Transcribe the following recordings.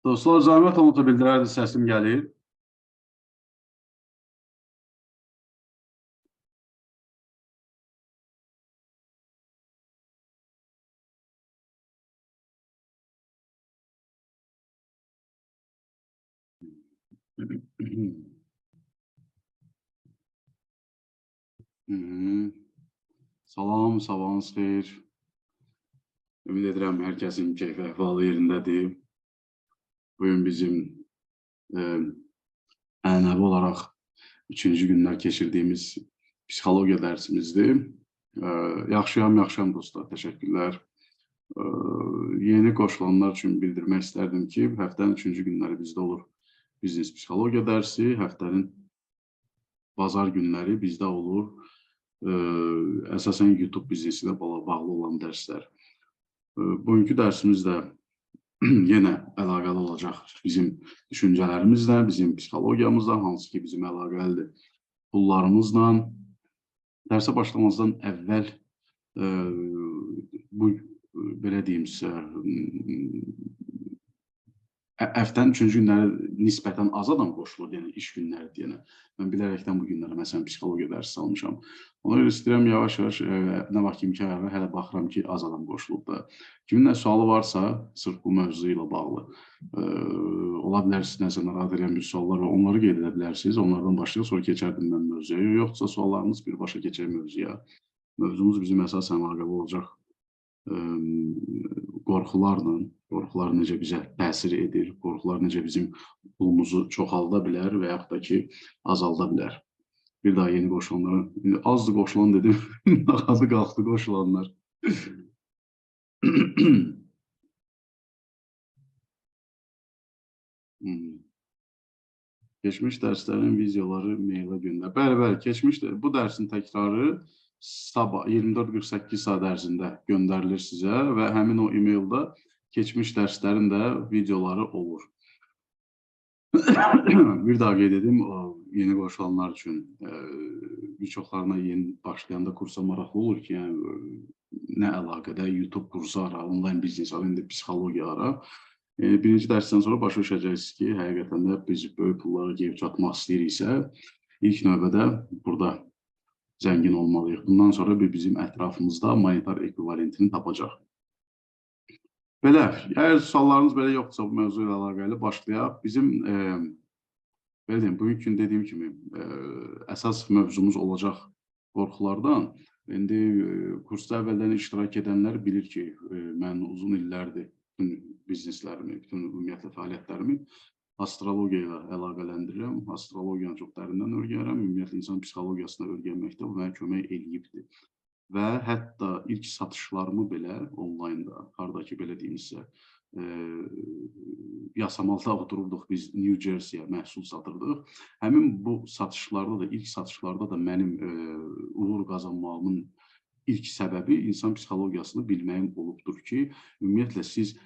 Dostlar, zəhmət olmasa bildirərdi, səsim gəlir. Salam, sabahınız xeyir. Ümid edirəm, hər kəsin keyfi əhvalı yerindədir. Bugün bizim ənənəvi olaraq 3-cü günlər keçirdiyimiz psixologiya dərsimizdir. Yaxşıyam dostlar, təşəkkürlər. Yeni qoşulanlar üçün bildirmək istərdim ki, həftənin 3-cü günləri bizdə olur biznes psixologiya dərsi, həftənin bazar günləri bizdə olur əsasən YouTube biznesi ilə bağlı olan dərslər. Bugünkü dərsimiz də yenə əlaqəli olacaq bizim düşüncələrimizlə, bizim psixologiyamızla, hansı ki bizim əlaqəlidir pullarımızla. Dərsə başlamazdan əvvəl bu, belə deyim sizə, həftənin 3-cü günləri nisbətən az adam qoşulur, yəni iş günləri deyənə. Mən bilərəkdən bu günlərə məsələn psixologiya dərsi almışam. Ona görə istəyirəm yavaş-yavaş, nə vaxt imkan var, hələ baxıram ki, az adam qoşulub da. Kimin nə sualı varsa, sırf bu mövzu ilə bağlı, ola bilər siz nəsə narahat edən bir suallar var, onları qeyd edə bilərsiniz, onlardan başlayaq, sonra keçərdim mən mövzuya. Yoxsa suallarınız birbaşa keçək mövzuya. Mövzumuz bizim əsasən əlaqəli olacaq qorxular necə bizə təsir edir, qorxular necə bizim pulumuzu çoxalda bilər və yaxud da ki, azalda bilər. Bir daha yeni qoşulanlara, azdı qoşulan dedim, azı qalxdı qoşulanlar. Keçmiş dərslərin videoları meylə göndər. Bəli, keçmişdir. Bu dərsin təkrarı sabah 24-48 saat ərzində göndərilir sizə və həmin o e-maildə keçmiş dərslərin də videoları olur. Bir daha qeyd edim, yeni qoşulanlar üçün bir çoxlarına yeni başlayanda kursa maraqlı olur ki, yəni nə əlaqədə YouTube kursu ara, onlayn biznes ara, indi psixologiya ara. Birinci dərsdən sonra başa düşəcəksiniz ki, həqiqətən də biz böyük pullara gəlib çatmaq istəyiriksə, ilk növbədə burada zəngin olmalıyıq. Bundan sonra bizim ətrafımızda monetar ekvivalentini tapacaq. Belə, əgər suallarınız belə yoxdursa bu mövzu ilə əlaqəli başlayaq. Bizim, belə deyim, bugünkü gün dediyim kimi, əsas mövzumuz olacaq qorxulardan. İndi kursda əvvəldən iştirak edənlər bilir ki, mən uzun illərdir bütün bizneslərimi, bütün ümumiyyətlə fəaliyyətlərimi astrologiya ilə əlaqələndirirəm. Astrologiyanı çox dərindən öyrənirəm. Ümumiyyətlə insan psixologiyasını öyrənməkdə bu mənə kömək eləyibdir. Və hətta ilk satışlarımı belə onlaynda, haradakı belə deyimsə, Yasamalda otururduq biz New Jersey-yə məhsul satırdıq. Həmin bu satışlarda da, ilk satışlarda da mənim uğur qazanmağımın ilk səbəbi insan psixologiyasını bilməyim olubdur ki, ümumiyyətlə siz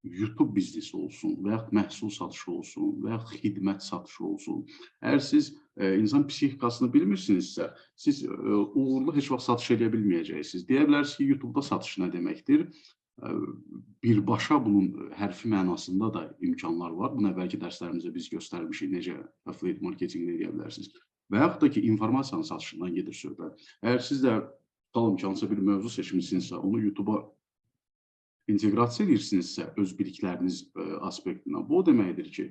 YouTube biznesi olsun və yaxud məhsul satışı olsun və yaxud xidmət satışı olsun. Əgər siz insan psixikasını bilmirsinizsə, siz uğurlu heç vaxt satış edə bilməyəcəksiniz. Deyə bilərsiniz ki, YouTube'da satış nə deməkdir? Birbaşa bunun hərfi mənasında da imkanlar var. Bunu əvvəlki dərslərimizdə biz göstərmişik, necə affiliate marketinqini edə bilərsiniz. Və yaxud da ki, informasiyanın satışından gedir söhbət. Əgər siz də tutalım ki, hansısa bir mövzu seçmişsinizsə, onu YouTube'a inteqrasiya edirsinizsə öz bilikləriniz aspektindən, bu o deməkdir ki,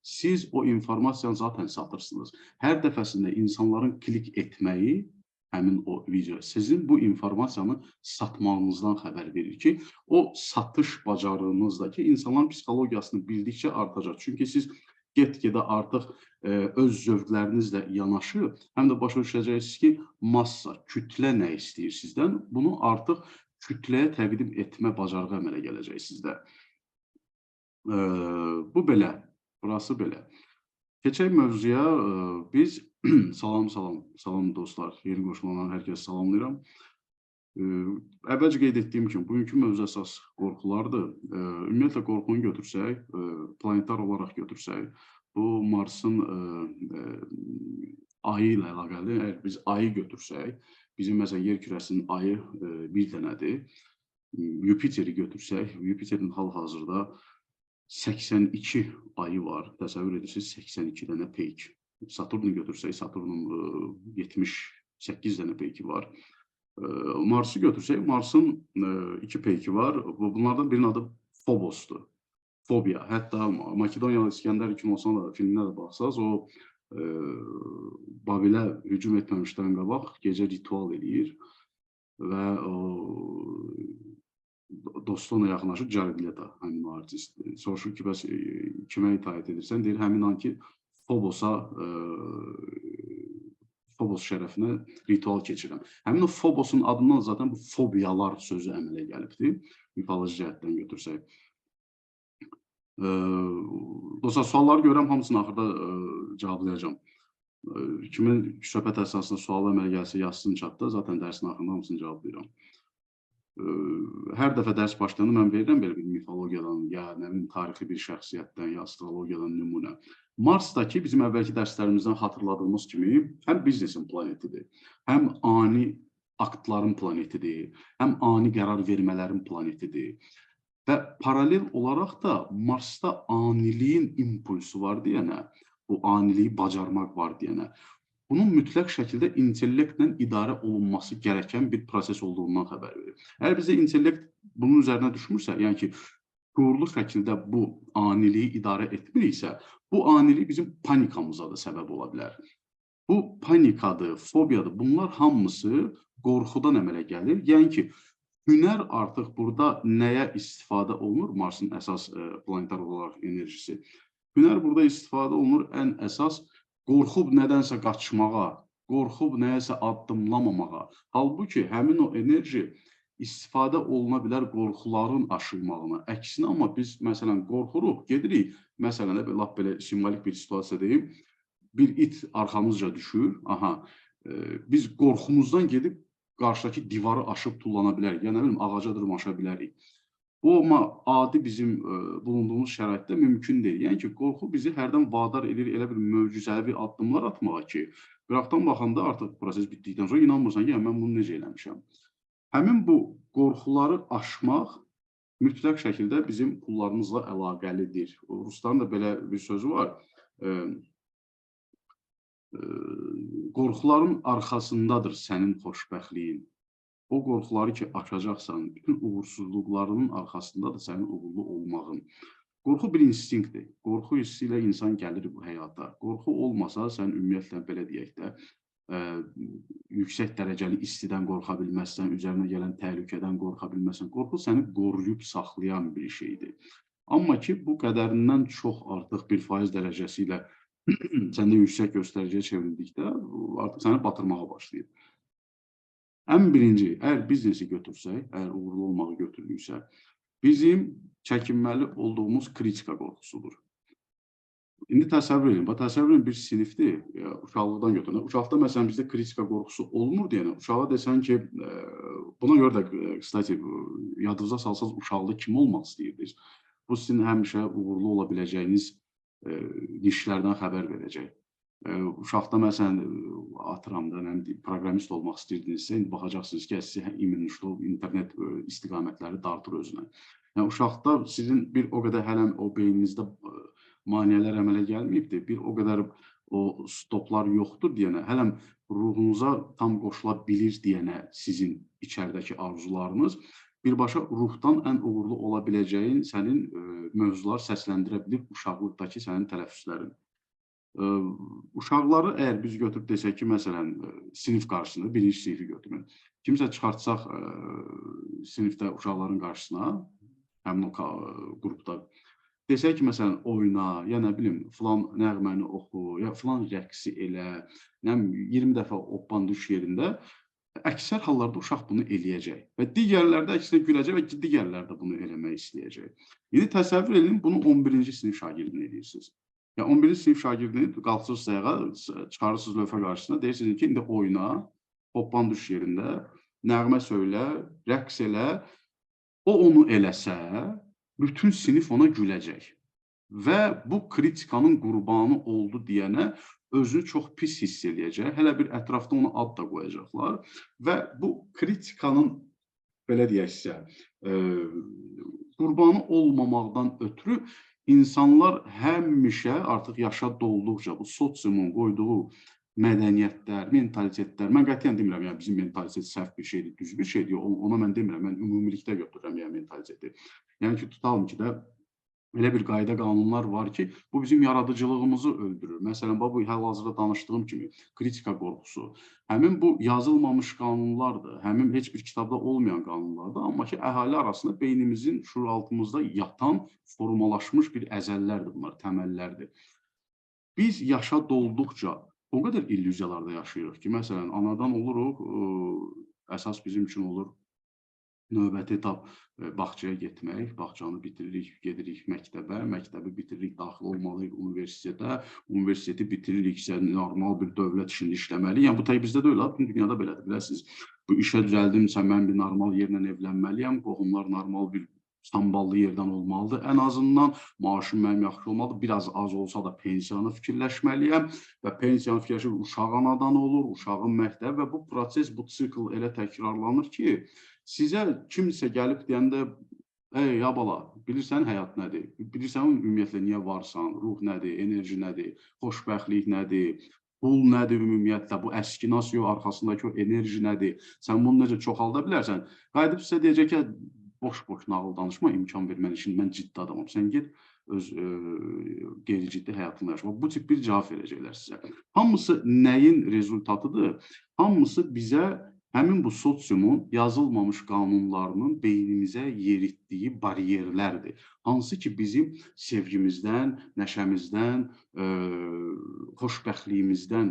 siz o informasiyanı zaten satırsınız. Hər dəfəsində insanların klik etməyi, həmin o video, sizin bu informasiyanı satmağınızdan xəbər verir ki, o satış bacarığınızdakı insanların psixologiyasını bildikcə artacaq. Çünki siz get-gedə artıq öz zövqlərinizlə yanaşı, həm də başa düşəcəksiniz ki, massa, kütlə nə istəyir sizdən, bunu artıq kütləyə təqdim etmə bacarığı əmələ gələcək sizdə. Bu belə, burası belə. Keçək mövzuya, biz, salam dostlar, yeni qoşulanlar hər kəs salamlayıram. Əvvəlcə qeyd etdiyim kimi, bugünkü mövzu əsas qorxulardır. Ümumiyyətlə qorxunu götürsək, planetar olaraq götürsək, bu Marsın ayı ilə əlaqəli, əgər biz ayı götürsək, bizim məsələn yer kürəsinin ayı bir dənədir. Yupiteri götürsək, Yupiterin hal-hazırda 82 ayı var. Təsəvvür edirsiniz, 82 dənə peyk. Saturnu götürsək, Saturnun 78 dənə peyki var. Mars'ı götürsək, Mars'ın 2 peyki var. Bunlardan birinin adı Phobos'dur. Fobiya. Hətta Makedoniyalı İskəndər 2090 filminə də baxsaz, o Babilə hücum etməmişdən qabaq gecə ritual eləyir və dostu ona yaxınlaşır, Jared Leto, həmin artist. Soruşur ki, bəs kimə itaət edirsən? Deyir, həmin an ki, Phobos şərəfinə ritual keçirəm. Həmin o Phobos'un adından zaten bu fobiyalar sözü əmələ gəlibdir. Mifoloji cəhətdən götürsək. Dostlar, sualları görürəm, hamısını axırda cavablayacağım. Kimin söhbət əsasında sual əmələ gəlsə yazsın çatda, zaten dərsin axırında hamısını cavablayıram. Hər dəfə dərs başlayanda mən verirəm belə bir mifologiyadan, ya tarixi bir şəxsiyyətdən, ya astrologiyadan nümunə. Marsdakı bizim əvvəlki dərslərimizdən xatırladığımız kimi həm biznesin planetidir, həm ani aktların planetidir, həm ani qərar vermələrin planetidir. Və paralel olaraq da Marsda aniliyin impulsu var deyənə, bu aniliyi bacarmaq var deyənə, bunun mütləq şəkildə intellektlə idarə olunması gərəkən bir proses olduğundan xəbər verir. Əgər bizdə intellekt bunun üzərinə düşmürsə, yəni ki, şuurlu şəkildə bu aniliyi idarə etmiriksə, bu anilik bizim panikamıza da səbəb ola bilər. Bu panikadır, fobiyadır, bunlar hamısı qorxudan əmələ gəlir. Yəni ki, hünər artıq burada nəyə istifadə olunur? Marsın əsas planetar olaraq enerjisi. Hünər burada istifadə olunur ən əsas qorxub nədənsə qaçmağa, qorxub nəyəsə addımlamamağa. Halbuki həmin o enerji istifadə oluna bilər qorxuların aşılmağına. Əksinə, amma biz məsələn qorxuruq, gedirik, məsələn, lap belə simvolik bir situasiya deyim, bir it arxamızca düşür, biz qorxumuzdan gedib qarşıdakı divarı aşıb tullana bilərik, ya nə bilim, ağaca dırmaşa bilərik. Bu, amma adi bizim bulunduğumuz şəraitdə mümkün deyil. Yəni ki, qorxu bizi hərdən vadar edir elə bir möcüzəvi addımlar atmağa ki, qıraqdan baxanda artıq proses bitdikdən sonra inanmırsan ki, mən bunu necə eləmişəm. Həmin bu qorxuları aşmaq mütləq şəkildə bizim pullarımızla əlaqəlidir. Rusların da belə bir sözü var. Qorxuların arxasındadır sənin xoşbəxtliyin. O qorxuları ki, aşacaqsan, bütün uğursuzluqlarının arxasındadır sənin uğurlu olmağın. Qorxu bir instinktdir. Qorxu hissi ilə insan gəlir bu həyata. Qorxu olmasa, sən ümumiyyətlə belə deyək də, yüksək dərəcəli istidən qorxa bilməzsən, üzərinə gələn təhlükədən qorxa bilməzsən. Qorxu səni qoruyub saxlayan bir şeydir. Amma ki, bu qədərindən çox artıq bir faiz dərəcəsi ilə səndə yüksək göstəriciyə çevrildikdə, artıq səni batırmağa başlayır. Ən birinci, əgər biznesi götürsək, əgər uğurlu olmağı götürmüksə, bizim çəkinməli olduğumuz kritika qorxusudur. İndi təsəvvür edin, təsəvvür edin bir sinifdir, uşaqlıqdan götürün. Uşaqda məsələn bizdə kritika qorxusu olmur deyənə, uşağa desən ki, buna görə də, kstati, yadınıza salsanız uşaqda kim olmaq istəyirdiniz? Bu sizin həmişə uğurlu ola biləcəyiniz işlərdən xəbər verəcək. Uşaqda məsələn, atıramda, proqramist olmaq istəyirdinizsə, indi baxacaqsınız ki, sizi internet istiqamətləri dartır özünə. Yəni, uşaqda sizin bir o qədər hələm o beyninizdə maniyələr əmələ gəlməyibdir, bir o qədər o stoplar yoxdur deyənə, hələm ruhunuza tam qoşula bilir deyənə sizin içəridəki arzularınız, birbaşa ruhdan ən uğurlu ola biləcəyin sənin mövzular səsləndirə bilir uşaqlıqdakı sənin tələffüzlərin. Uşaqları əgər biz götürüb desək ki, məsələn, sinif qarşısında, birinci sinifi götürün. Kimsə çıxartsaq sinifdə uşaqların qarşısına, həmin o qrupda, desək ki, məsələn, oyna, ya nə bilim, filan nəğməni oxu, ya filan rəqsi elə, 20 dəfə oppan düş yerində, əksər hallarda uşaq bunu eləyəcək. Və digərlərdə əksinə güləcək və digərlər də bunu eləmək istəyəcək. İndi təsəvvür edin, bunu 11-ci sinif şagirdini eləyirsiniz. 11-ci sinif şagirdini qalxırsınız sayağa, çıxarırsınız lövhə qarşısına, deyirsiniz ki, indi oyna, hoppan düş yerində, nəğmə söylə, rəqs elə, o onu eləsə, bütün sinif ona güləcək. Və bu kritikanın qurbanı oldu deyənə özünü çox pis hiss eləyəcək, hələ bir ətrafda ona ad da qoyacaqlar və bu kritikanın, belə deyək sizə, qurbanı olmamaqdan ötürü İnsanlar həmişə artıq yaşa dolduqca bu sosiumun qoyduğu mədəniyyətlər, mentalitetlər, mən qətiyyən demirəm, yəni bizim mentalitet səhv bir şeydir, düz bir şeydir, ona mən demirəm, mən ümumilikdə götürürəm yəni mentaliteti. Yəni ki, tutalım ki də elə bir qayda qanunlar var ki, bu bizim yaradıcılığımızı öldürür. Məsələn, bu hal-hazırda danışdığım kimi kritika qorxusu. Həmin bu yazılmamış qanunlardır, həmin heç bir kitabda olmayan qanunlardır, amma ki, əhali arasında beynimizin şuuraltımızda yatan, formalaşmış bir əzəllərdir bunlar, təməllərdir. Biz yaşa dolduqca o qədər illüziyalarda yaşayırıq ki, məsələn, anadan oluruq, əsas bizim üçün olur növbəti etap bağçaya getmək, bağçanı bitiririk, gedirik məktəbə, məktəbi bitiririk, daxil olmalıyıq universitetə, universiteti bitiririksə normal bir dövlət işində işləməliyik. Yəni bu tək bizdə deyil, bütün dünyada belədir, biləsiniz. Bu işə düzəldimsə mən bir normal yerlə evlənməliyəm, qohumlar normal bir samballı yerdən olmalıdır. Ən azından maaşım mənim yaxşı olmalıdır. Biraz az olsa da pensiyanı fikirləşməliyəm və pensiyanı fikirləşir, uşaq anadan olur, uşağın məktəb və bu proses, bu sikl elə təkrarlanır ki, sizə kimsə gəlib deyəndə, ey ya bala, bilirsən həyat nədir? Bilirsən ümumiyyətlə niyə varsan? Ruh nədir? Enerji nədir? Xoşbəxtlik nədir? Pul nədir ümumiyyətlə? Bu əskinas yox, arxasındakı o enerji nədir? Sən bunu necə çoxalda bilərsən? Qayıdıb sizə deyəcək ki, boş-boş nağıl danışma, imkan vermən üçün mən ciddi adamam. Sən get öz qeyri-ciddi həyatını yaşa. Bu tip bir cavab verəcəklər sizə. Hamısı nəyin rezultatıdır? Hamısı bizə həmin bu sosiumun yazılmamış qanunlarının beynimizə yeritdiyi bariyerlərdir. Hansı ki, bizim sevgimizdən, nəşəmizdən, xoşbəxtliyimizdən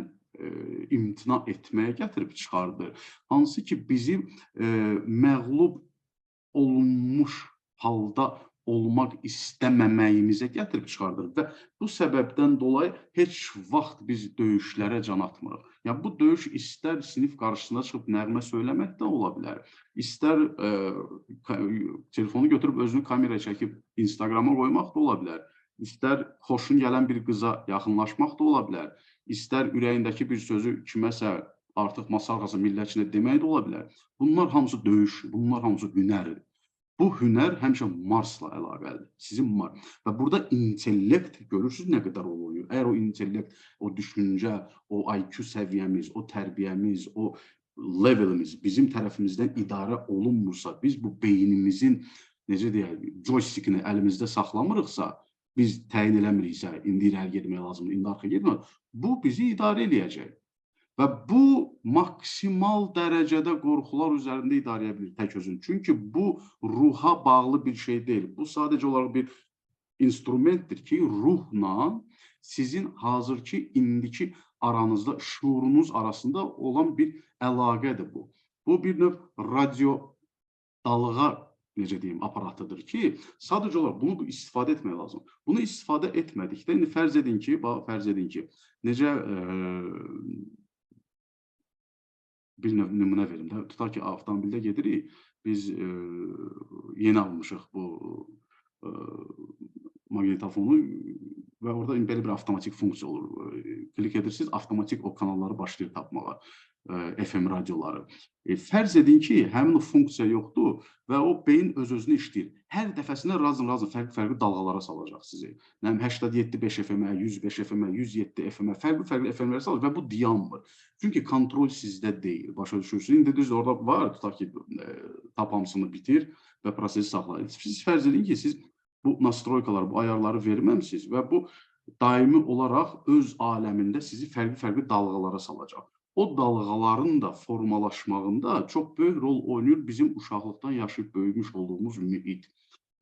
imtina etməyə gətirib çıxardır. Hansı ki, bizim məğlub olunmuş halda olmaq istəməməyimizə gətirib çıxardır və bu səbəbdən dolayı heç vaxt biz döyüşlərə can atmırıq. Yəni, bu döyüş istər sinif qarşısına çıxıb nəğmə söyləmək də ola bilər, istər telefonu götürüb özünü kameraya çəkib Instagrama qoymaq da ola bilər, istər xoşun gələn bir qıza yaxınlaşmaq da ola bilər, istər ürəyindəki bir sözü kiməsə artıq masa arxası millətçinə demək də ola bilər. Bunlar hamısı döyüş, bunlar hamısı hünərdir. Bu hünər həmişə Marsla əlaqəlidir, sizin Mars. Və burada intellekt görürsünüz nə qədər oluyor. Əgər o intellekt, o düşüncə, o IQ səviyyəmiz, o tərbiyəmiz, o levelimiz bizim tərəfimizdən idarə olunmursa, biz bu beynimizin, necə deyək, joystickini əlimizdə saxlamırıqsa, biz təyin eləmiriksə, indi irəli getmək lazımdır, indi arxa getmək, bu bizi idarə eləyəcək. Və bu maksimal dərəcədə qorxular üzərində idarə edə bilir tək özün. Çünki bu ruha bağlı bir şey deyil. Bu sadəcə olaraq bir instrumentdir ki, ruhla sizin hazırki, indiki aranızda, şuurunuz arasında olan bir əlaqədir bu. Bu bir növ radio dalğa, necə deyim, aparatıdır ki, sadəcə olaraq bunu istifadə etmək lazım. Bunu istifadə etmədikdə, indi fərz edin ki, necə bir nümunə verim də, tutaq ki, avtomobildə gedirik, biz yeni almışıq bu maqnitofonu və orada belə bir avtomatik funksiya olur. Klik edirsiniz, avtomatik o kanalları başlayır tapmağa, FM radioları. Fərz edin ki, həmin o funksiya yoxdur və o beyin öz-özünü işləyir. Hər dəfəsində razım-razım fərqli dalğalara salacaq sizi. 87.5 FM-ə, 105 FM-ə, 107 FM-ə, fərqli FM-lərə salacaq və bu dayanmır. Çünki kontrol sizdə deyil, başa düşürsünüz. İndi düz orada var, tutaq ki, tap hamısını bitir və prosesi saxlayın. Siz fərz edin ki, siz bu nastroykalar, bu ayarları verməmsiniz və bu daimi olaraq öz aləmində sizi fərqli dalğalara salacaq. O dalğaların da formalaşmağında çox böyük rol oynayır bizim uşaqlıqdan yaşayıb böyümüş olduğumuz mühit.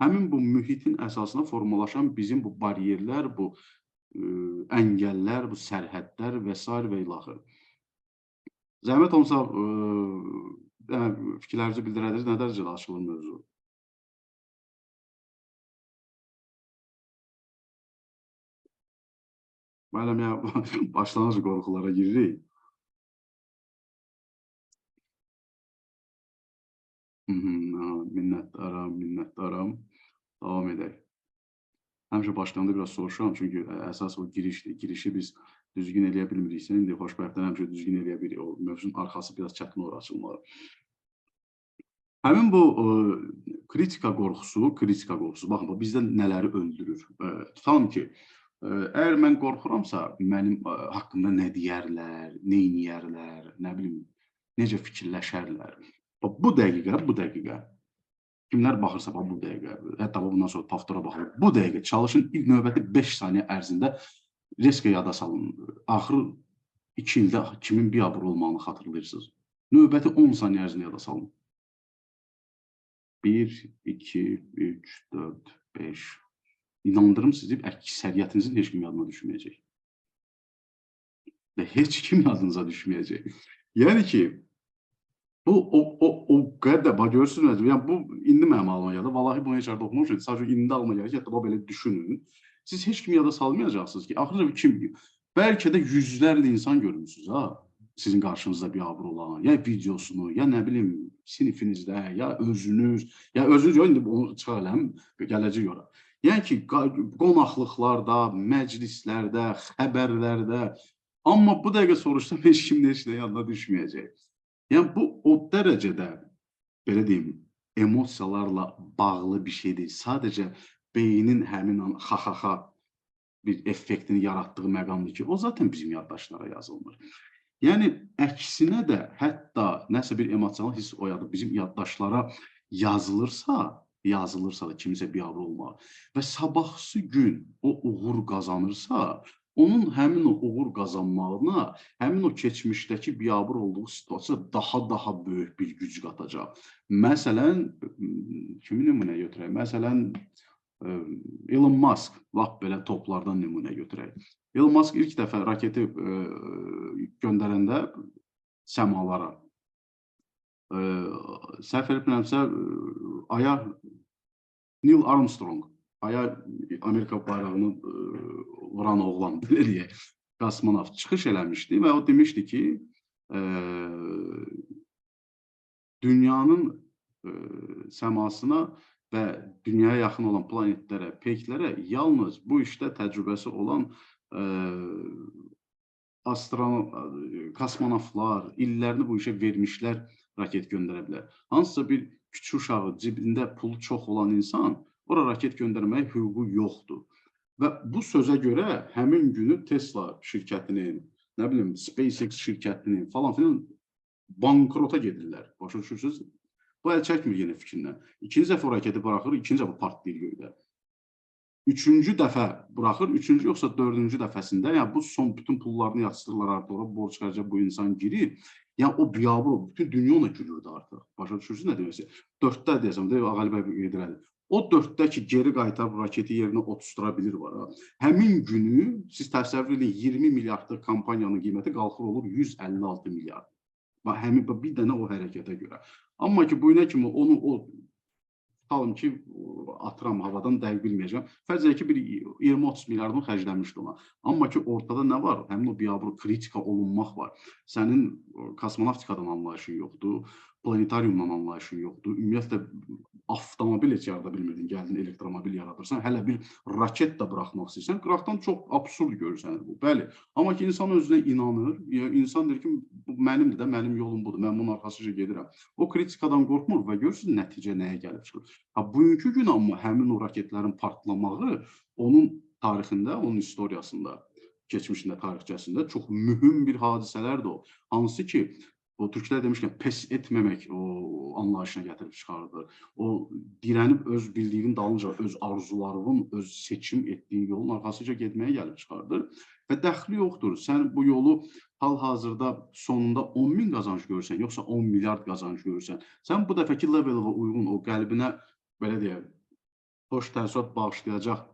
Həmin bu mühitin əsasına formalaşan bizim bu bariyerlər, bu əngəllər, bu sərhədlər və s. və ilaxır. Zəhmət olmasa fikirlərinizi bildirədiniz, nə dərəcədə açılır mövzu? Müəllim, ya başlanğıc qorxulara giririk. Minnətdaram. Davam edək. Həmişə başlayanda biraz soruşuram, çünki əsas o girişdir. Girişi biz düzgün eləyə bilmiriksə, indi xoşbəxtdən həmişə düzgün eləyə bilirik. O mövzunun arxası biraz çətin olur açılmalı. Həmin bu kritika qorxusu, baxın, bu bizdə nələri öldürür? Tutalım ki, əgər mən qorxuramsa, mənim haqqımda nə deyərlər, nə eləyərlər, nə bilim, necə fikirləşərlər. Bu dəqiqə, kimlər baxırsa bu dəqiqə, hətta bundan sonra pavtora baxır, bu dəqiqə çalışın ilk növbəti 5 saniyə ərzində reska yada salın. Axır 2 ildə kimin biabır olmağını xatırlayırsınız. Növbəti 10 saniyə ərzində yada salın. 1, 2, 3, 4, 5. İnandırım sizi, əksəriyyətinizin heç kim yadına düşməyəcək. Və heç kim yadınıza düşməyəcək. Yəni ki, bu o qədər, bax görürsünüz, yəni bu indi mənim ağlıma gəldi. Vallahi bunu heç yerdə oxumuşdum. Sadəcə indi ağlıma gəlir ki, hətta belə düşünün. Siz heç kimi yada salmayacaqsınız ki, axırda kim, bəlkə də yüzlərlə insan görmüsünüz ha, sizin qarşınızda biabır olan, ya videosunu, ya nə bilim sinifinizdə, ya özünüz yox, indi onu çıxarım, gələcək ora. Yəni ki, qonaqlıqlarda, məclislərdə, xəbərlərdə, amma bu dəqiqə soruşsam heç kimin heç nə yadına düşməyəcək. Yəni bu o dərəcədə, belə deyim, emosiyalarla bağlı bir şey deyil. Sadəcə beynin həmin an xaxaxa bir effektini yaratdığı məqamdır ki, o zaten bizim yaddaşlara yazılmır. Yəni əksinə də hətta nəsə bir emosional hiss oyadıb bizim yaddaşlara yazılırsa da kimisə biabır olmaq və sabahsı gün o uğur qazanırsa, onun həmin o uğur qazanmağına, həmin o keçmişdəki biabır olduğu situasiya daha böyük bir güc qatacaq. Məsələn, kimi nümunə götürək? Məsələn, Elon Musk, lap belə toplardan nümunə götürək. Elon Musk ilk dəfə raketi göndərəndə səmalara, səhv etmirəmsə, Aya Neil Armstrong, Aya Amerika bayrağını vuran oğlan, belə deyək, kosmonavt çıxış eləmişdi və o demişdi ki, dünyanın səmasına və dünyaya yaxın olan planetlərə, peyklərə yalnız bu işdə təcrübəsi olan kosmonavtlar, illərini bu işə vermişlər raket göndərə bilər. Hansısa bir küçük uşağı, cibində pulu çox olan insan ora raket göndərməyə hüququ yoxdur. Və bu sözə görə həmin günü Tesla şirkətinin, nə bilim, SpaceX şirkətinin falan filan bankrota gedirlər. Başa düşürsünüz? Bu əl çəkmir yeni fikrindən. İkinci dəfə o raketi buraxır, ikinci dəfə partlayır göydə. Üçüncü dəfə buraxır, üçüncü yoxsa dördüncü dəfəsində, yəni bu son bütün pullarını yatsırırlar artıq, ora borc xərcə bu insan girir. Yəni o biabır oldu, bütün dünya ona gülürdü artıq. Başa düşürsünüz nə deməksə? 4-də deyəsəm, Ağali bəy edirədi. O 4-də ki, geri qaytarıb raketi yerinə oturtdura bilir var. Həmin günü siz təsəvvür edin, 20 milyardlıq kampaniyanın qiyməti qalxır olur 156 milyard. Həmin bir dənə o hərəkətə görə. Amma ki, bu nə kimi onu tutalım ki, atıram havadan dəqiq bilməyəcəm. Fərz edək ki, bir 20-30 milyardını xərcləmişdi ona. Amma ki, ortada nə var? Həmin o biabır kritika olunmaq var. Sənin kosmonaftikadan anlayışın yoxdur, planetariumdan anlayışın yoxdur. Ümumiyyətlə, avtomobil heç yarada bilmirdin, gəldin elektromobil yaradırsan, hələ bir raket də buraxmaq istəyirsən, qıraqdan çox absurd görürsən bu, bəli. Amma ki, insan özünə inanır, insan deyir ki, bu mənimdir də, mənim yolum budur, mən bunun arxasıca gedirəm. O kritikadan qorxmur və görürsünüz nəticə nəyə gəlib çıxır. Bugünkü gün amma həmin o raketlərin partlamağı onun tarixində, onun istoriyasında, keçmişində, tarixçəsində çox mühüm bir hadisələrdir o. Hansı ki, o türklər demişkən, pes etməmək o anlayışına gətirib çıxardı. O dirənib öz bildiyinin dalınca, öz arzularının, öz seçim etdiyi yolun arxasıca getməyə gəlib çıxardır. Və dəxli yoxdur. Sən bu yolu hal-hazırda sonunda 10.000 qazanc görürsən, yoxsa 10 milyard qazanc görürsən. Sən bu dəfəki levelə uyğun, o qəlbinə, belə deyək, xoş təəssürat bağışlayacaq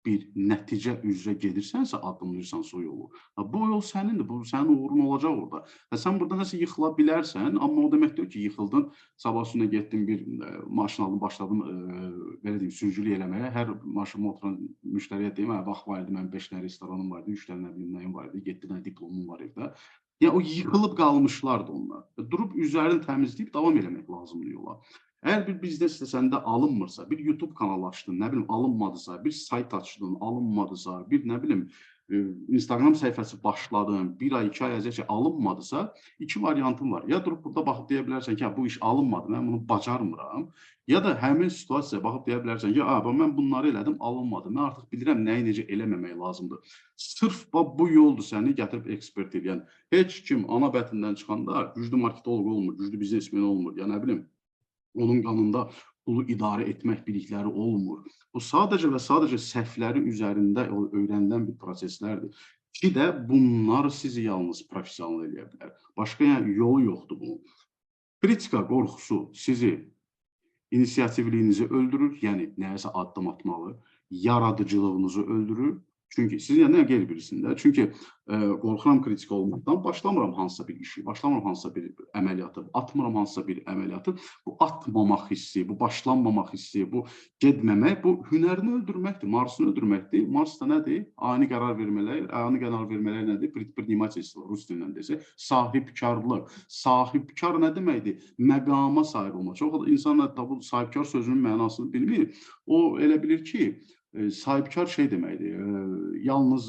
bir nəticə üzrə gedirsənsə, addımlayırsansa o yolu. Bu yol sənindir, bu sənin uğurun olacaq orada. Sən burada nəsə yıxıla bilərsən, amma o demək deyil ki, yıxıldın, sabah üstündə getdin bir maşın aldım, başladım, belə deyim, sürücülük eləməyə. Hər maşınıma oturan müştəriyə deyim, bax var idi, mənim 5 dənə restoranım var idi, 3 dənə nəyim var idi, 7 dənə diplomum var evdə. Yəni o yıxılıb qalmışlardı onlar. Durub üzərini təmizləyib davam eləmək lazımdır yola. Əgər bir biznesdə səndə alınmırsa, bir YouTube kanalı açdın, nə bilim, alınmadısa, bir sayt açdın, alınmadısa, bir nə bilim, Instagram səhifəsi başladım, 1 ay, 2 ay əziyyət ki, alınmadısa, 2 variantım var. Ya durub burada baxıb deyə bilərsən ki, bu iş alınmadı, mən bunu bacarmıram. Ya da həmin situasiyaya baxıb deyə bilərsən ki, mən bunları elədim, alınmadı. Mən artıq bilirəm nəyi necə eləməmək lazımdır. Sırf bu yoldur səni gətirib ekspert edən. Heç kim ana bətindən çıxanda güclü marketoloq olmur, güclü biznesmen olmur. Ya nə bilim, onun qanında pulu idarə etmək bilikləri olmur. Bu sadəcə və sadəcə səhvləri üzərində öyrənilən bir proseslərdir. Ki də bunlar sizi yalnız professional eləyə bilər. Başqa yolu yoxdur bunun. Kritika qorxusu sizi inisiativliyinizi öldürür, yəni nəyəsə addım atmalı, yaradıcılığınızı öldürür. Çünki siz nə qeyri birisində? Çünki qorxuram kritik olmaqdan, başlamıram hansısa bir işi, başlamıram hansısa bir əməliyyatı, atmıram hansısa bir əməliyyatı. Bu atmamaq hissi, bu başlanmamaq hissi, bu getməmək, bu hünərini öldürməkdir, Marsını öldürməkdir. Mars da nədir? Ani qərar vermələr, ani qərar vermələr nədir? Predprimatiya, rus dilindən desək, sahibkarlıq. Sahibkar nə deməkdir? Məqama sahib olmaq. Çox insanlar da bu sahibkar sözünün mənasını bilmir. O elə bilir ki, sahibkar şey deməkdir, yalnız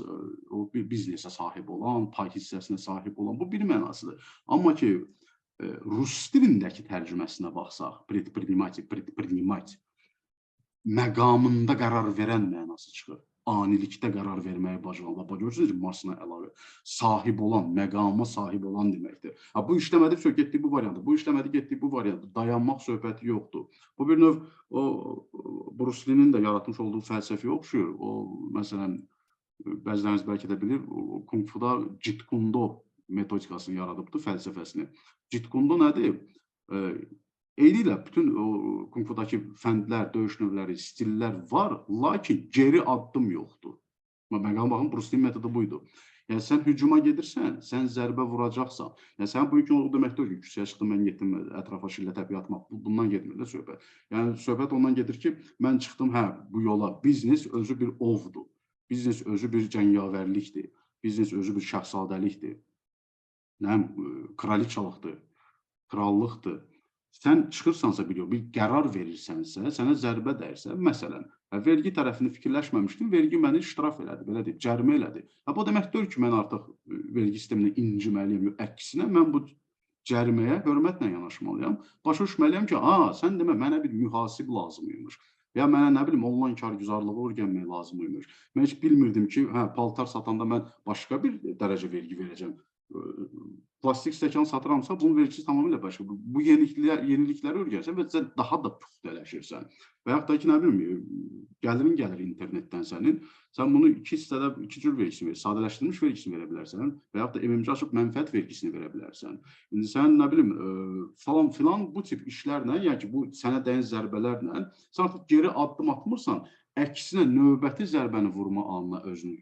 o bir biznesə sahib olan, pay hissəsinə sahib olan, bu bir mənasıdır. Amma ki, rus dilindəki tərcüməsinə baxsaq, predprimati, məqamında qərar verən mənası çıxır. Anilikdə qərar verməyi bacaran. Görürsünüz ki, Marsına əlavə sahib olan, məqama sahib olan deməkdir. Bu işləmədi, getdik bu variantı. Bu işləmədi, getdik bu variantı. Dayanmaq söhbəti yoxdur. Bu bir növ Bruce Lee-nin də yaratmış olduğu fəlsəfiyə oxşuyur. O, məsələn, bəziləriniz bəlkə də bilir, Kung Fu-da Jeet Kune Do metodikasını yaradıbdır, fəlsəfəsini. Jeet Kune Do nədir? Eynilə bütün Kung Fu-dakı fəndlər, döyüş növləri, stillər var, lakin geri addım yoxdur. Məqam baxın, Bruce Lee metodu buydu. Yəni, sən hücuma gedirsən, sən zərbə vuracaqsan. Yəni, sən bu gün o deməkdir ki, kürsüyə çıxdım, mən getdim, ətrafa şillə təbii atmaq. Bundan getmir də söhbət. Yəni, söhbət ondan gedir ki, mən çıxdım, bu yola. Biznes özü bir ovdur. Biznes özü bir cəngavərlikdir. Biznes özü bir şəhzadəlikdir. Kraliçalıqdır, krallıqdır. Sən çıxırsansa bir qərar verirsənsə, sənə zərbə dəyirsə, məsələn, vergi tərəfini fikirləşməmişdim, vergi məni ştraf elədi, belə deyib, cərimə elədi. Bu demək deyil ki, mən artıq vergi sisteminə inciməliyim, əksinə mən bu cəriməyə hörmətlə yanaşmalıyam. Başa düşməliyəm ki, sən demə, mənə bir mühasib lazımıymış. Ya mənə nə bilim, onlayn kargüzarlığı öyrənmək lazımıymış. Mən heç bilmirdim ki, paltar satanda mən başqa bir dərəcə vergi verəcəm. Plastik stəkan satıramsa, bunun vergisi tamamilə başqa. Bu yenilikləri öyrənsən və sən daha da püxtələşirsən. Və yaxud da ki, nə bilim, gəlirin gəlir internetdən sənin. Sən bunu iki hissədə iki cür vergisini verir. Sadələşdirilmiş vergisini verə bilərsən və yaxud da MMC açıb mənfəət vergisini verə bilərsən. İndi sən, nə bilim, falan filan bu tip işlərlə, yəni ki, bu sənə dəyən zərbələrlə sən artıq geri addım atmırsan, əksinə növbəti zərbəni vurma anına özünü,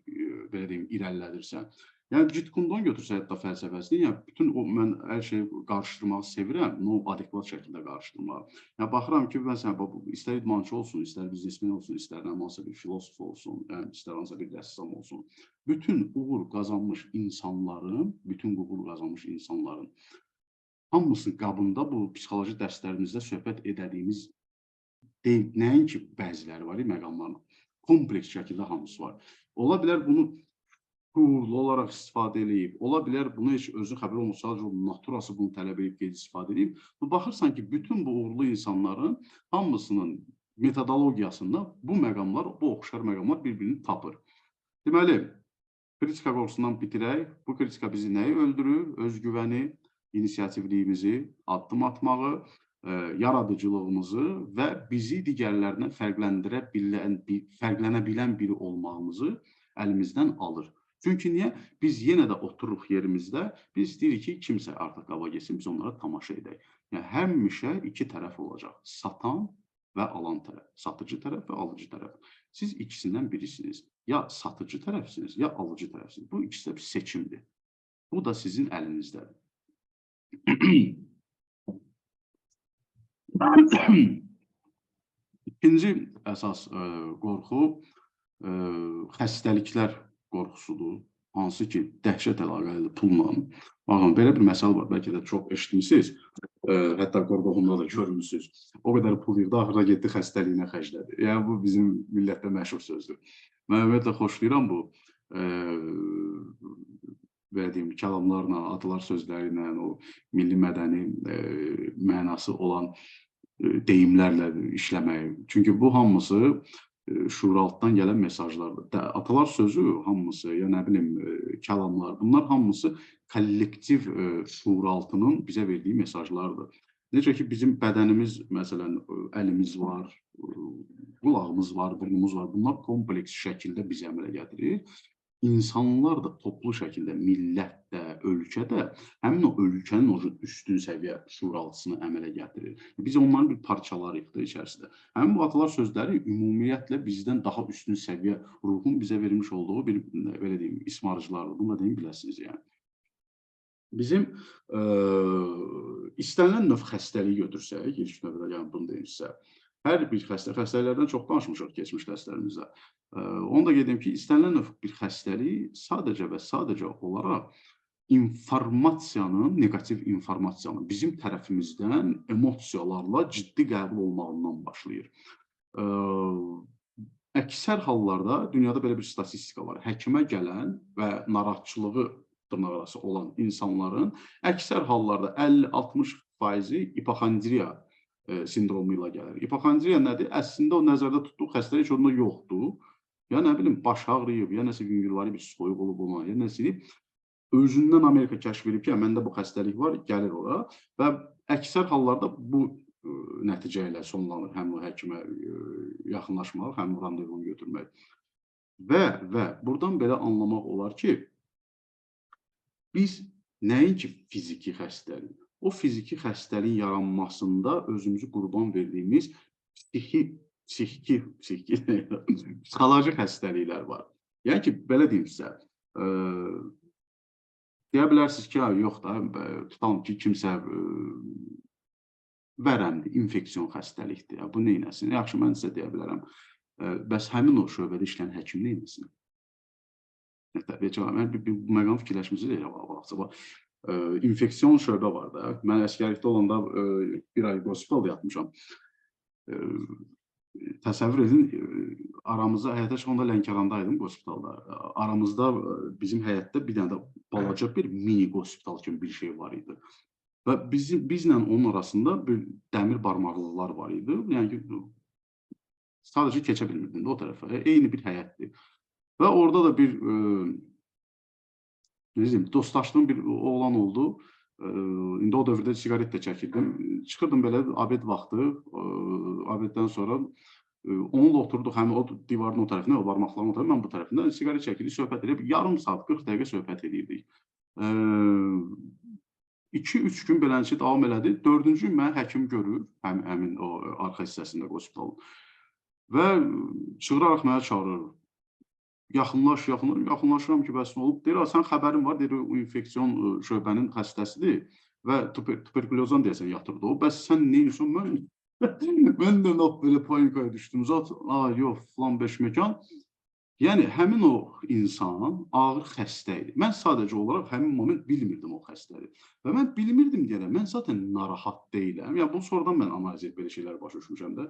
belə deyim, irəlilədirsən. Yəni, Jeet Kune Do-nu götürsək hətta fəlsəfəsini, yəni bütün mən hər şeyi qarışdırmağı sevirəm, adekvat şəkildə qarışdırmağı. Yəni, baxıram ki, məsələn, istər idmançı olsun, istər biznesmen olsun, istər hansısa bir filosof olsun, istər hansısa bir rəssam olsun. Bütün uğur qazanmış insanların hamısının qabında bu psixoloji dərslərimizdə söhbət edədiyimiz nəinki bəziləri var, məqamların kompleks şəkildə hamısı var. Ola bilər bunu uğurlu olaraq istifadə edib, ola bilər bunu heç özü xəbər olmur, sadəcə naturası bunu tələb edib, istifadə edib. Baxırsan ki, bütün bu uğurlu insanların hamısının metodologiyasında bu məqamlar, bu oxşar məqamlar bir-birini tapır. Deməli, kritika qorxusundan bitirək. Bu kritika bizi nəyi öldürür? Özgüvəni, inisiativliyimizi, addım atmağı, yaradıcılığımızı və bizi digərlərindən fərqlənə bilən biri olmağımızı əlimizdən alır. Çünki niyə? Biz yenə də oturuq yerimizdə, biz deyirik ki, kimsə artıq qaba geçsin, biz onlara tamaşa edək. Yəni, həmişə iki tərəf olacaq. Satan və alan tərəf. Satıcı tərəf və alıcı tərəf. Siz ikisindən birisiniz. Ya satıcı tərəfsiniz, ya alıcı tərəfsiniz. Bu ikisi də bir seçimdir. Bu da sizin əlinizdədir. İkinci əsas qorxu xəstəliklər qorxusudur. Hansı ki, dəhşət əlaqəlidir pulla. Baxın, belə bir məsəl var, bəlkə də çox eşitmişsiniz, hətta qorxuğunda da görmüsünüz. O qədər pul yığdı, axırda getdi xəstəliyinə xərclədi. Yəni, bu bizim millətdə məşhur sözdür. Mən ümumiyyətlə xoşlayıram bu belə deyim, kəlamlarla, atalar sözləri ilə, o milli mədəni mənası olan deyimlərlə işləmək. Çünki bu hamısı şuuraltdan gələn mesajlardır. Atalar sözü hamısı, ya nə bilim, kəlamlar, bunlar hamısı kollektiv şuuraltının bizə verdiyi mesajlardır. Necə ki, bizim bədənimiz, məsələn, əlimiz var, qulağımız var, burnumuz var. Bunlar kompleks şəkildə bizi əmələ gətirir. İnsanlar da toplu şəkildə, millət də, ölkə də həmin o ölkənin o üstün səviyyə şuuraltısını əmələ gətirir. Biz onların bir parçalarıyıq da içərisində. Həmin bu atalar sözləri ümumiyyətlə bizdən daha üstün səviyyə ruhun bizə vermiş olduğu bir, belə deyim, ismarıcılardır. Bunu da deyim biləsiniz yəni. Bizim istənilən növ xəstəliyi götürsək, ilk növbədə yəni bunu deyim sizə. Hər bir xəstəliklərdən çox danışmışıq keçmiş dərslərimizdə. Onu da qeyd edim ki, istənilən növ bir xəstəlik sadəcə və sadəcə olaraq informasiyanın, negativ informasiyanın bizim tərəfimizdən emosiyalarla ciddi qəbul olmağından başlayır. Əksər hallarda dünyada belə bir statistika var. Həkimə gələn və narahatçılığı dırnaqarası olan insanların əksər hallarda 50-60%-i hipoxondriya sindromu ilə gəlir. Hipoxondriya nədir? Əslində o nəzərdə tutduğu xəstəlik heç onda yoxdur. Ya nə bilim, baş ağrıyıb, ya nəsə yüngülvari bir soyuq olub ona, ya nəsə özündən Amerika kəşf edib ki, məndə bu xəstəlik var, gəlir ora və əksər hallarda bu nəticə ilə sonlanır. Həm o həkimə yaxınlaşmaq, həm randevunu götürmək. Və buradan belə anlamaq olar ki, biz nəinki fiziki xəstəlik, o fiziki xəstəliyin yaranmasında özümüzü qurban verdiyimiz psixoloji xəstəliklər var. Yəni ki, belə deyim sizə, deyə bilərsiniz ki, yox da, tutalım ki, kimsə vərəmdir, infeksiyon xəstəlikdir. Bu neynəsin? Yaxşı, mən sizə deyə bilərəm. Bəs həmin o şöbədə işləyən həkim neynəsin? Mən bu məqam fikirləşmişsiniz elə infeksiyon şöbə var da. Mən əsgərlikdə olanda bir ay hospitalda yatmışam. Təsəvvür edin, aramızda, həyətə çıxanda Lənkərandaydım hospitalda. Aramızda bizim həyətdə bir dənə də balaca bir mini hospital kimi bir şey var idi. Və bizlə onun arasında bir dəmir barmaqlıqlar var idi. Yəni ki, sadəcə keçə bilmirdin o tərəfə. Eyni bir həyətdir. Və orada da bir dostlaşdığım bir oğlan oldu. İndi o dövrdə siqaret də çəkirdim. Çıxırdım belə abed vaxtı, abeddən sonra onunla oturduq, həm o divarın o tərəfində, o barmaqların o tərəfində, mən bu tərəfində siqaret çəkirdik, söhbət edib, yarım saat, 40 dəqiqə söhbət edirdik. 2-3 gün belənçi davam elədi. 4-cü gün mənə həkim görür, həmin o arxa hissəsində hospitalın. Və çığıraraq mənə çağırır. Yaxınlaşıram ki, bəs nə olub? Deyir, sən xəbərin var, deyir, o infeksiyon şöbənin xəstəsidir və tuberkulozdan deyəsən yatırdı o. Bəs sən neyirsən? Mən də belə panikaya düşdüm. Yox, filan beş məkan. Yəni, həmin o insan ağır xəstə idi. Mən sadəcə olaraq həmin moment bilmirdim o xəstədir. Və mən bilmirdim deyərək, mən zaten narahat deyiləm. Yəni, bunu sonradan mən analiz edib belə şeylər başa düşmüşəm də.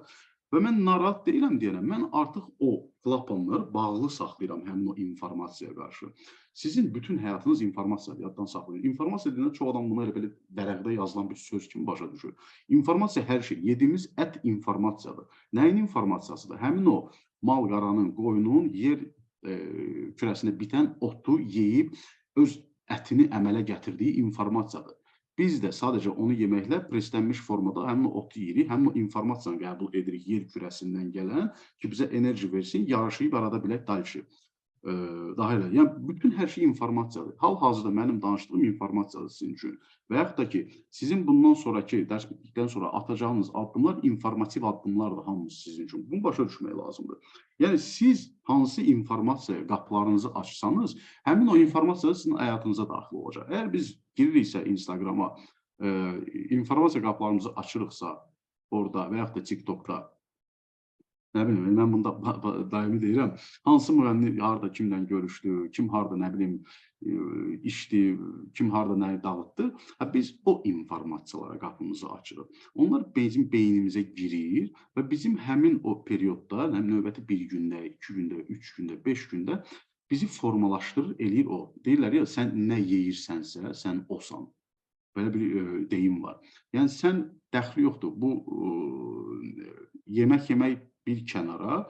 Və mən narahat deyiləm deyərəm, mən artıq o klapanları bağlı saxlayıram həmin o informasiyaya qarşı. Sizin bütün həyatınız informasiyadır, yaddan saxlayın. İnformasiya deyəndə çox adam bunu elə belə vərəqdə yazılan bir söz kimi başa düşür. İnformasiya hər şey, yediyimiz ət informasiyadır. Nəyin informasiyasıdır? Həmin o mal-qaranın, qoyunun yer kürəsində bitən otu yeyib öz ətini əmələ gətirdiyi informasiyadır. Biz də sadəcə onu yeməklə preslənmiş formada həmin o otu yeyirik, həmin o informasiyanı qəbul edirik yer kürəsindən gələn ki, bizə enerji versin, yarışıyıb arada bilək dayışı. Daha elə, yəni bütün hər şey informasiyadır. Hal-hazırda mənim danışdığım informasiyadır sizin üçün. Və yaxud da ki, sizin bundan sonraki, dərs bitdikdən sonra atacağınız addımlar informativ addımlardır hamısı sizin üçün. Bunu başa düşmək lazımdır. Yəni siz hansı informasiya qapılarınızı açsanız, həmin o informasiya sizin həyatınıza daxil olacaq. Əgər biz giririksə Instagrama, informasiya qapılarımızı açırıqsa orada və yaxud da TikTokda, nə bilim, mən bunda daimi deyirəm, hansı müğənni harada kimlə görüşdü, kim harada, nə bilim, işdi, kim harada nəyi dağıtdı, biz o informasiyalara qapımızı açırıq. Onlar bizim beynimizə girir və bizim həmin o periodda, növbəti bir gündə, 2 gündə, 3 gündə, 5 gündə bizi formalaşdırır, eləyir o. Deyirlər ya, sən nə yeyirsənsə, sən osan. Belə bir deyim var. Yəni sən dəxli yoxdur. Bu yemək yemək bir kənara,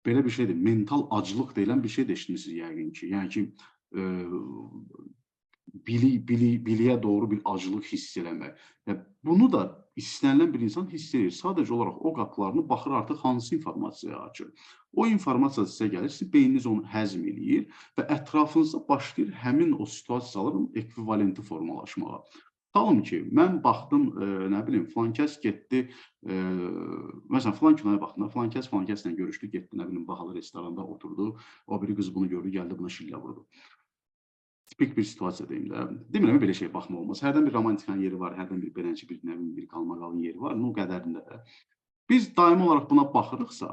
belə bir şeydir. Mental aclıq deyilən bir şey də eşitmisiniz yəqin ki. Yəni ki, biliyə doğru bir aclıq hiss eləmək. Bunu da istənilən bir insan hiss edir. Sadəcə olaraq o qapılarını baxır artıq hansı informasiyaya açır. O informasiya sizə gəlir, sizin beyniniz onu həzm eləyir və ətrafınızda başlayır həmin o situasiyaların ekvivalenti formalaşmağa. Tutalım ki, mən baxdım, nə bilim, filankəs getdi, məsələn, filan kinoya baxdım, filankəslə görüşdü, getdi, nə bilim, bahalı restoranda oturdu, o biri qız bunu gördü, gəldi buna şillə vurdu. Tipik bir situasiya deyim də. Demirəm, belə şey baxma olmaz. Hərdən bir romantikanın yeri var, hərdən bir beləncə bir, nə bilim, bir qalmaqalın yeri var, o qədərində də. Biz daimi olaraq buna baxırıqsa,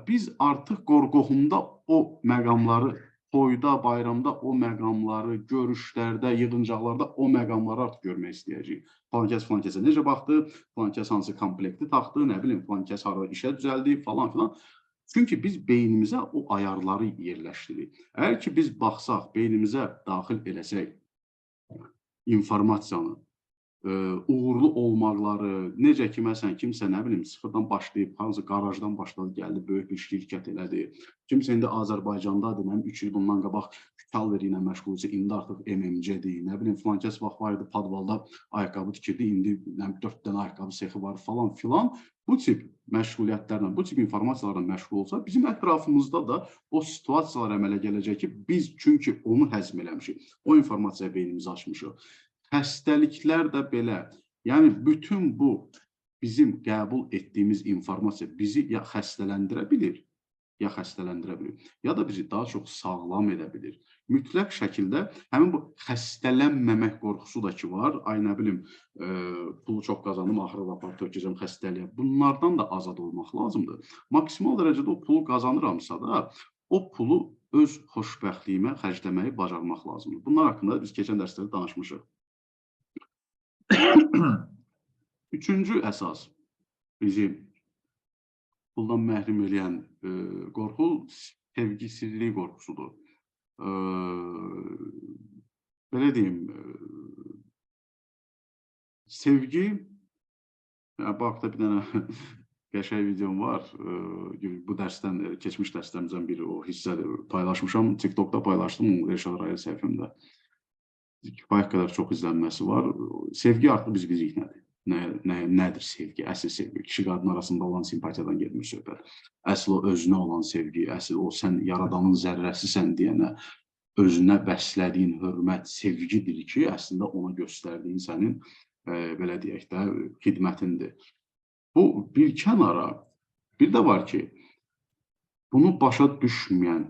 biz artıq qorxuhunda o məqamları, toyda, bayramda o məqamları, görüşlərdə, yığıncaqlarda o məqamları artıq görmək istəyəcəyik. Filankəsə necə baxdı, filankəs hansı komplekti taxdı, nə bilim, filankəs harada işə düzəldi, falan filan. Çünki biz beynimizə o ayarları yerləşdiririk. Əgər ki, biz baxsaq, beynimizə daxil eləsək informasiyanı, uğurlu olmaqları, necə ki, məsələn, kimsə, nə bilim, sıfırdan başlayıb, hansı qarajdan başladı, gəldi, böyük bir şirkət elədi. Kimsə indi Azərbaycandadır, mənim 3 il bundan qabaq Calveri ilə məşğulsa, indi artıq MMC-dir, nə bilim, filankəs vaxt var idi, Padvalda ayaqqabı tikirdi, indi 4 dənə ayaqqabı sexi var, falan filan. Bu tip məşğuliyyətlərlə, bu tip informasiyalarla məşğul olsa, bizim ətrafımızda da o situasiyalar əmələ gələcək ki, biz çünki onu həzm eləmişik, o informasiya beynimizi açmışıq. Xəstəliklər də belə. Yəni, bütün bu bizim qəbul etdiyimiz informasiya bizi ya xəstələndirə bilir, ya da bizi daha çox sağlam edə bilir. Mütləq şəkildə həmin bu xəstələnməmək qorxusu da ki var, ay nə bilim, pulu çox qazandım, axırı lapar tökəcəm xəstəliyə. Bunlardan da azad olmaq lazımdır. Maksimal dərəcədə o pulu qazanıramsa da, o pulu öz xoşbəxtliyimə xərcləməyi bacarmaq lazımdır. Bunlar haqqında biz keçən dərslərdə danışmışıq. Üçüncü əsas bizi puldan məhrum eləyən qorxu sevgisizlik qorxusudur. Belə deyim, sevgi, bu haqda bir dənə qəşəng videom var. Bu dərsdən, keçmiş dərslərimizdən biri o hissə paylaşmışam. TikTokda paylaşdım, Rəşad Rayel səhifəmdə. Kifayət qədər çox izlənməsi var. Sevgi artıq biz bilirik nədir. Nədir sevgi? Əsl sevgi. Kişi qadın arasında olan simpatiyadan gelmiş söhbət. Əsl o özünə olan sevgi, əsl o sən yaradanın zərrəsisən deyənə özünə bəslədiyin hörmət, sevgidir ki, əslində ona göstərdiyin sənin, belə deyək də, xidmətindir. Bu bir kənara, bir də var ki, bunu başa düşməyən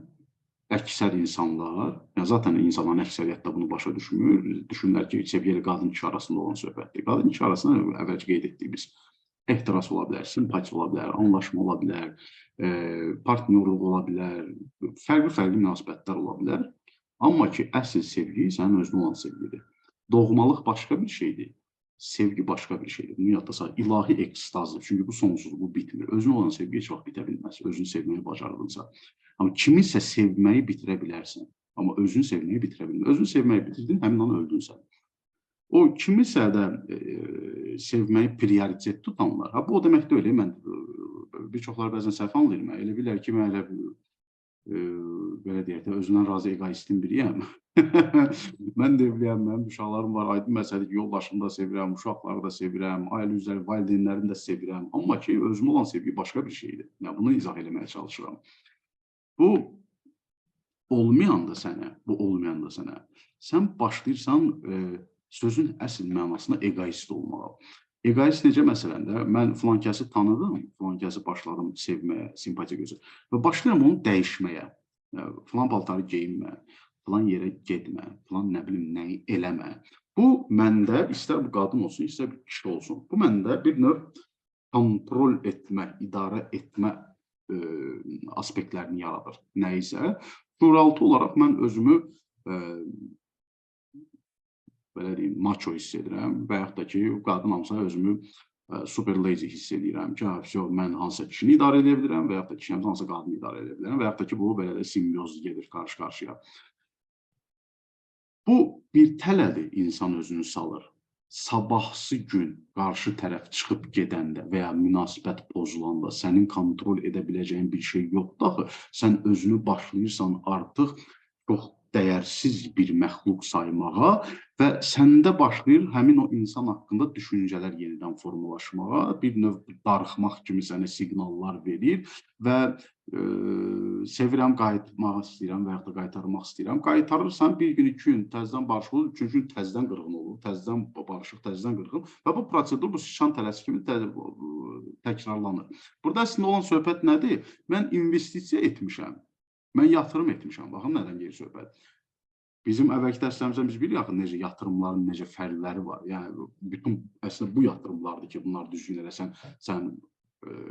əksər insanlar, yəni zaten insanların əksəriyyətdə bunu başa düşmür, düşünürlər ki, sevgi ilə qadın kişi arasında olan söhbətdir. Qadın kişi arasında əvvəlcə qeyd etdiyimiz ehtiras ola bilər, simpatiya ola bilər, anlaşma ola bilər, partnyorluq ola bilər, fərqli münasibətlər ola bilər. Amma ki, əsl sevgi sənin özünə olan sevgidir. Doğmalıq başqa bir şeydir, sevgi başqa bir şeydir. Bunu yadda sal, ilahi ekstazdır. Çünki bu sonsuz, bu bitmir. Özünə olan sevgi heç vaxt bitə bilməz, özünü sevməyi bacardınsa. Amma kimisə sevməyi bitirə bilərsən, amma özünü sevməyi bitirə bilmir. Özünü sevməyi bitirdin, həmin an öldün sən. O kimisə də sevməyi prioritet tutanlar, bu o demək deyil, mən bir çoxlar bəzən səhv anlayır, elə bilər ki, mən elə belə deyək də, özündən razı egoistin biriyəm. Mən də evliyəm, mənim uşaqlarım var, aydın məsələdir ki, yoldaşımı da sevirəm, uşaqları da sevirəm, ailə üzvləri, valideynlərimi də sevirəm. Amma ki, özümə olan sevgi başqa bir şeydir. Yəni, bunu izah eləməyə çalışıram. Bu olmayanda sənə, sən başlayırsan sözün əsl mənasında egoist olmağa. Egoist necə məsələndə, mən filankəsi tanıdım, filankəsi başladım sevməyə, simpatiya gözə və başlayıram onu dəyişməyə. Filan paltarı geyinmə, filan yerə getmə, filan nə bilim nəyi eləmə. Bu məndə, istər bu qadın olsun, istər bir kişi olsun, bu məndə bir növ kontrol etmə, idarə etmə aspektlərini yaradır. Nəyisə, şuuraltı olaraq mən özümü belə deyim, maço hiss edirəm və yaxud da ki, qadın olsa özümü super lazy hiss edirəm ki, mən hansısa kişini idarə edə bilirəm və yaxud da kişi hansısa qadını idarə edə bilirəm və yaxud da ki, bu belə də simbiyoz gedir qarşı-qarşıya. Bu bir tələdir, insan özünü salır. Sabahsı gün qarşı tərəf çıxıb gedəndə və ya münasibət pozulanda sənin kontrol edə biləcəyin bir şey yoxdur axı. Sən özünü başlayırsan artıq çox dəyərsiz bir məxluq saymağa və səndə başlayır həmin o insan haqqında düşüncələr yenidən formalaşmağa, bir növ darıxmaq kimi sənə siqnallar verir və sevirəm, qayıtmaq istəyirəm və yaxud da qaytarmaq istəyirəm. Qaytarırsan, bir gün, 2 gün təzədən barışıq olur, 3-cü gün təzədən qırğın olur, təzədən barışıq, təzədən qırğın və bu prosedur, bu sıçan tələsi kimi təkrarlanır. Burada əslində olan söhbət nədir? Mən investisiya etmişəm. Mən yatırım etmişəm. Baxın, nədən gedir söhbət? Bizim əvvəlki dərslərimizdən biz bilirik axı necə yatırımların necə fərqləri var. Yəni, bütün əslində bu yatırımlardır ki, bunları düzgün eləsən, sən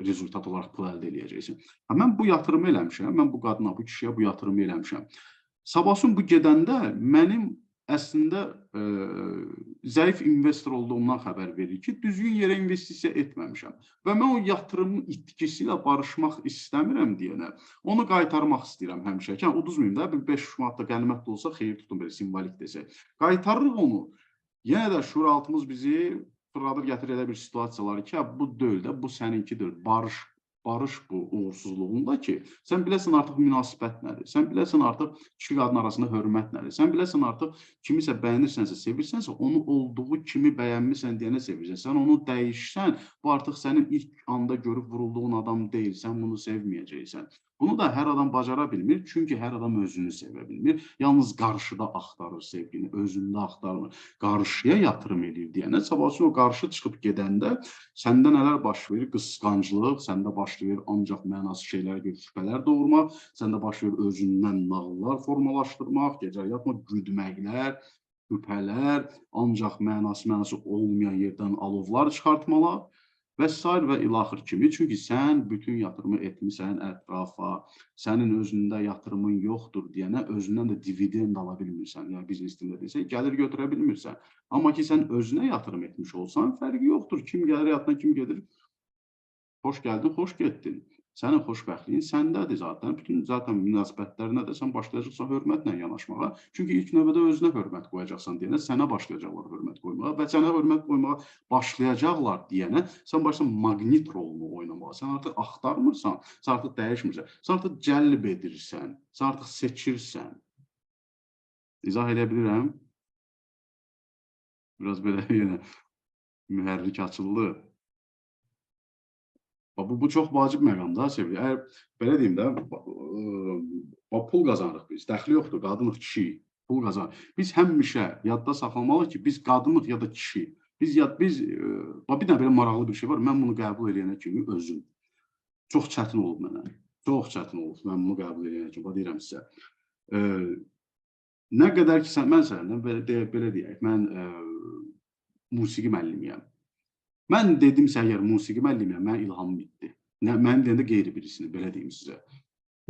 rezultat olaraq pul əldə edəcəksən. Mən bu yatırımı eləmişəm, mən bu qadına, bu kişiyə bu yatırımı eləmişəm. Sabahsın bu gedəndə mənim əslində zəif investor olduğumdan xəbər verir ki, düzgün yerə investisiya etməmişəm. Və mən o yatırımın itkisi ilə barışmaq istəmirəm deyənə, onu qaytarmaq istəyirəm həmişə. Yəni, uduzmayayım da, 500 manat da qənimət də olsa, xeyir tutun, belə simvolik desək. Qaytarırıq onu. Yenə də şuuraltımız bizi fırladır, gətirir elə bir situasiyaları ki, bu deyil də, bu səninkidir, barış bu uğursuzluğunda ki, sən biləsən artıq münasibət nədir, sən biləsən artıq kişi qadın arasında hörmət nədir, sən biləsən artıq kimisə bəyənirsənsə, sevirsənsə, onu olduğu kimi bəyənmirsən deyənə sevirsən, sən onu dəyişsən, bu artıq sənin ilk anda görüb vurulduğun adam deyil, sən bunu sevməyəcəksən. Bunu da hər adam bacara bilmir, çünki hər adam özünü sevə bilmir. Yalnız qarşıda axtarır sevgini, özündə axtarmır. Qarşıya yatırım edir deyənə, sabahçı o qarşı çıxıb gedəndə səndə nələr baş verir? Qısqanclıq, səndə başlayır ancaq mənasız şeylər, şübhələr doğurmaq, səndə başlayır özündən nağıllar formalaşdırmaq, gecə yatmaq, güdməklər, şübhələr, ancaq mənası olmayan yerdən alovlar çıxartmalar və s. və ilaxır kimi. Çünki sən bütün yatırımı etmirsən ətrafa, sənin özündə yatırımın yoxdur deyənə özündən də dividend ala bilmirsən. Yəni biznes dilində desək, gəlir götürə bilmirsən. Amma ki, sən özünə yatırım etmiş olsan, fərqi yoxdur. Kim gəlir həyatına, kim gedir? Xoş gəldin, xoş getdin. Sənin xoşbəxtliyin səndədir zaten. Bütün zaten münasibətlərinə də sən başlayacaqsan hörmətlə yanaşmağa. Çünki ilk növbədə özünə hörmət qoyacaqsan deyənə, sənə başlayacaqlar hörmət qoymağa və sənə hörmət qoymağa başlayacaqlar deyənə, sən başlayırsan maqnit rolunu oynamağa. Sən artıq axtarmırsan, sən artıq dəyişmirsən, sən artıq cəlb edirsən, sən artıq seçirsən. İzah edə bilirəm. Biraz belə yenə mühərrik açıldı. Bu çox vacib məqamda, sevgili. Əgər belə deyim də, pul qazanırıq biz, dəxli yoxdur, qadınıq, kişi, pul qazanırıq. Biz həmişə yadda saxlamalıyıq ki, biz qadınıq ya da kişi. Bir dənə belə maraqlı bir şey var, mən bunu qəbul edənə kimi özüm. Çox çətin olub mənə, çox çətin olub mən bunu qəbul edənə kimi, deyirəm sizə. Nə qədər ki, mən sənədən belə deyək, mən musiqi müəllimiyəm. Mən dedimsə, əgər musiqi müəllimiyəm, mən ilhamım bitdi. Mən deyəndə qeyri birisini, belə deyim sizə.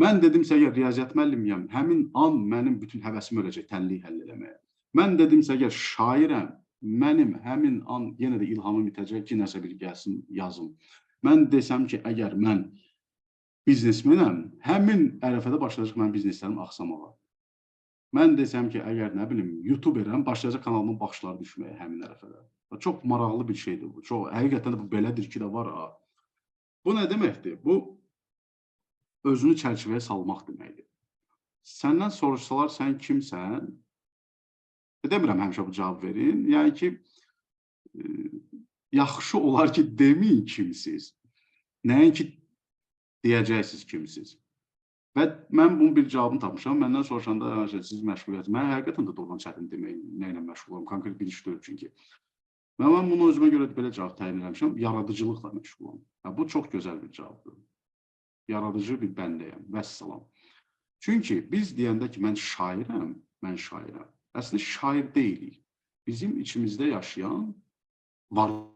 Mən dedimsə, əgər riyaziyyat müəllimiyəm, həmin an mənim bütün həvəsim öləcək tənliyi həll eləməyə. Mən dedimsə, əgər şairəm, mənim həmin an yenə də ilhamım bitəcək ki, nəsə bir gəlsin, yazım. Mən desəm ki, əgər mən biznesmenəm, həmin ərəfədə başlayacaq mənim bizneslərim axsamağa. Mən desəm ki, əgər nə bilim, YouTuberəm, başlayacaq kanalımın baxışları düşməyə həmin ərəfədə. Çox maraqlı bir şeydir bu. Həqiqətən də bu belədir ki də var. Bu nə deməkdir? Bu, özünü çərçivəyə salmaq deməkdir. Səndən soruşsalar, sən kimsən? Demirəm həmişə bu cavab verin. Yəni ki, yaxşı olar ki, deməyin kimsiz. Nəyin ki, deyəcəksiniz kimsiz. Və mən bunun bir cavabını tapmışam. Məndən soruşanda, siz məşğuliyyət. Mən həqiqətən də doğrudan çətin deməyin, nə ilə məşğulam. Konkret bir iş deyil çünki. Mən bunu özümə görə belə cavab təyin eləmişəm, yaradıcılıqla məşğulam. Bu çox gözəl bir cavabdır. Yaradıcı bir bəndəyəm, vəssalam. Çünki biz deyəndə ki, mən şairəm. Əslində şair deyilik. Bizim içimizdə yaşayan varlıqlar.